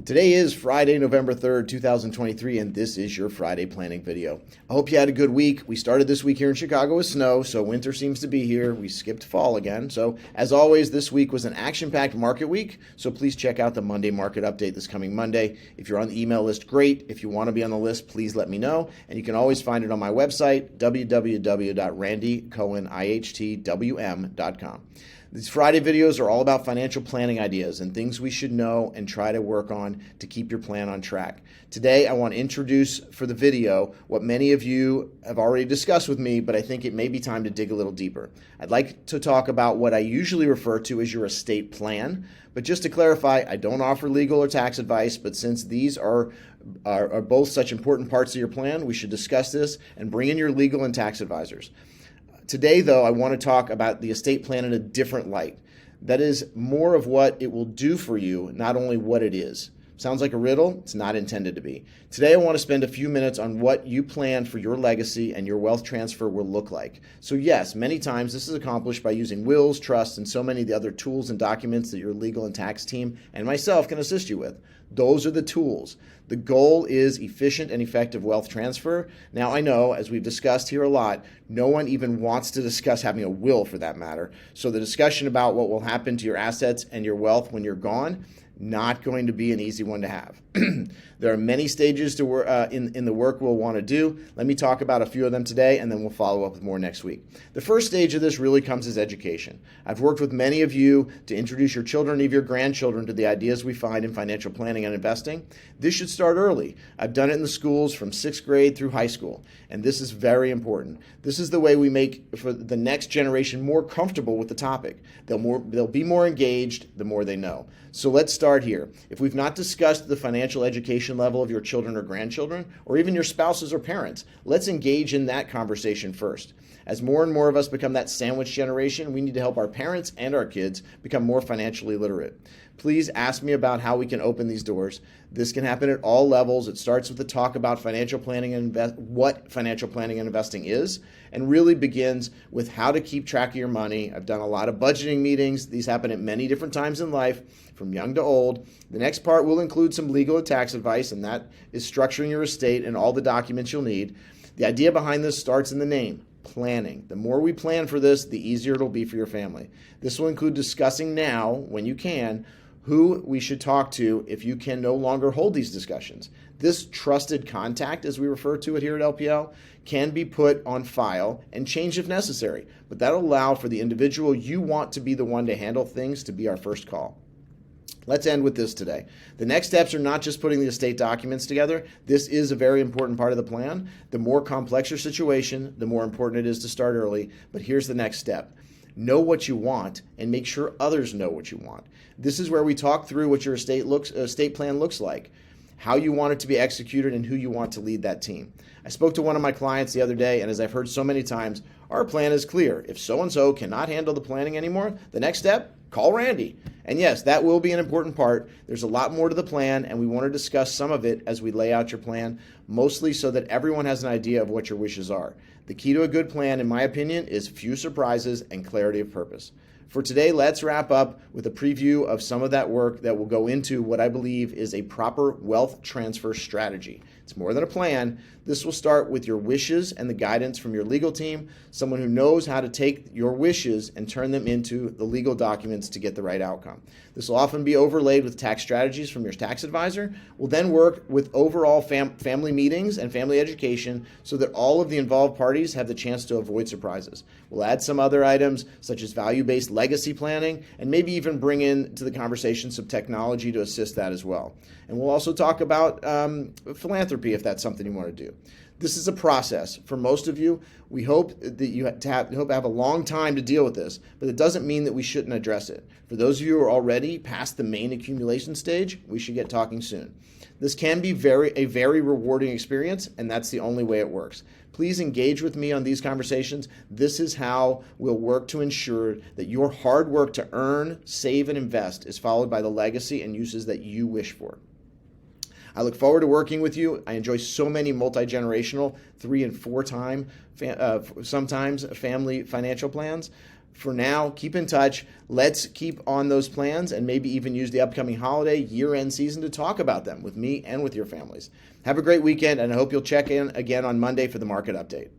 Today is Friday, November 3rd, 2023, and this is your Friday planning video. I hope you had a good week. We started this week here in Chicago with snow, so winter seems to be here. We skipped fall again. So, as always, this week was an action-packed market week, so please check out the Monday market update this coming Monday. If you're on the email list, great. If you want to be on the list, please let me know, and you can always find it on my website, www.randycohenihtwm.com. These Friday videos are all about financial planning ideas and things we should know and try to work on to keep your plan on track. Today, I want to introduce for the video what many of you have already discussed with me, but I think it may be time to dig a little deeper. I'd like to talk about what I usually refer to as your estate plan, but just to clarify, I don't offer legal or tax advice, but since these are both such important parts of your plan, we should discuss this and bring in your legal and tax advisors. Today, though, I want to talk about the estate plan in a different light. That is more of what it will do for you, not only what it is. Sounds like a riddle? It's not intended to be. Today, I want to spend a few minutes on what you plan for your legacy and your wealth transfer will look like. So yes, many times this is accomplished by using wills, trusts, and so many of the other tools and documents that your legal and tax team and myself can assist you with. Those are the tools. The goal is efficient and effective wealth transfer. Now, I know, as we've discussed here a lot, no one even wants to discuss having a will for that matter. So the discussion about what will happen to your assets and your wealth when you're gone, not going to be an easy one to have. There are many stages to in the work we'll want to do. Let me talk about a few of them today, and then we'll follow up with more next week. The first stage of this really comes as education. I've worked with many of you to introduce your children and your grandchildren to the ideas we find in financial planning and investing. This should start early. I've done it in the schools from 6th grade through high school, and this is very important. This is the way we make for the next generation more comfortable with the topic. They'll be more engaged the more they know. So let's start here. If we've not discussed the financial education level of your children or grandchildren, or even your spouses or parents, let's engage in that conversation first. As more and more of us become that sandwich generation, we need to help our parents and our kids become more financially literate. Please ask me about how we can open these doors. This can happen at all levels. It starts with the talk about financial planning and what financial planning and investing is, and really begins with how to keep track of your money. I've done a lot of budgeting meetings. These happen at many different times in life, from young to old. The next part will include some legal and tax advice, and that is structuring your estate and all the documents you'll need. The idea behind this starts in the name. Planning. The more we plan for this, the easier it'll be for your family. This will include discussing now, when you can, who we should talk to if you can no longer hold these discussions. This trusted contact, as we refer to it here at LPL, can be put on file and changed if necessary, but that'll allow for the individual you want to be the one to handle things to be our first call. Let's end with this today. The next steps are not just putting the estate documents together. This is a very important part of the plan. The more complex your situation, the more important it is to start early. But here's the next step. Know what you want and make sure others know what you want. This is where we talk through what your estate plan looks like, how you want it to be executed, and who you want to lead that team. I spoke to one of my clients the other day, and as I've heard so many times, our plan is clear. If so-and-so cannot handle the planning anymore, the next step, call Randy. And yes, that will be an important part. There's a lot more to the plan, and we want to discuss some of it as we lay out your plan, mostly so that everyone has an idea of what your wishes are. The key to a good plan, in my opinion, is few surprises and clarity of purpose. For today, let's wrap up with a preview of some of that work that will go into what I believe is a proper wealth transfer strategy. It's more than a plan. This will start with your wishes and the guidance from your legal team, someone who knows how to take your wishes and turn them into the legal documents to get the right outcome. This will often be overlaid with tax strategies from your tax advisor. We'll then work with overall family meetings and family education so that all of the involved parties have the chance to avoid surprises. We'll add some other items such as value-based legacy planning, and maybe even bring into the conversation some technology to assist that as well. And we'll also talk about philanthropy if that's something you want to do. This is a process. For most of you, we hope that you have a long time to deal with this, but it doesn't mean that we shouldn't address it. For those of you who are already past the main accumulation stage, we should get talking soon. This can be a very rewarding experience, and that's the only way it works. Please engage with me on these conversations. This is how we'll work to ensure that your hard work to earn, save, and invest is followed by the legacy and uses that you wish for. I look forward to working with you. I enjoy so many multi-generational, 3- and 4-time, sometimes family financial plans. for now, keep in touch. Let's keep on those plans and maybe even use the upcoming holiday year-end season to talk about them with me and with your families. Have a great weekend, and I hope you'll check in again on Monday for the market update.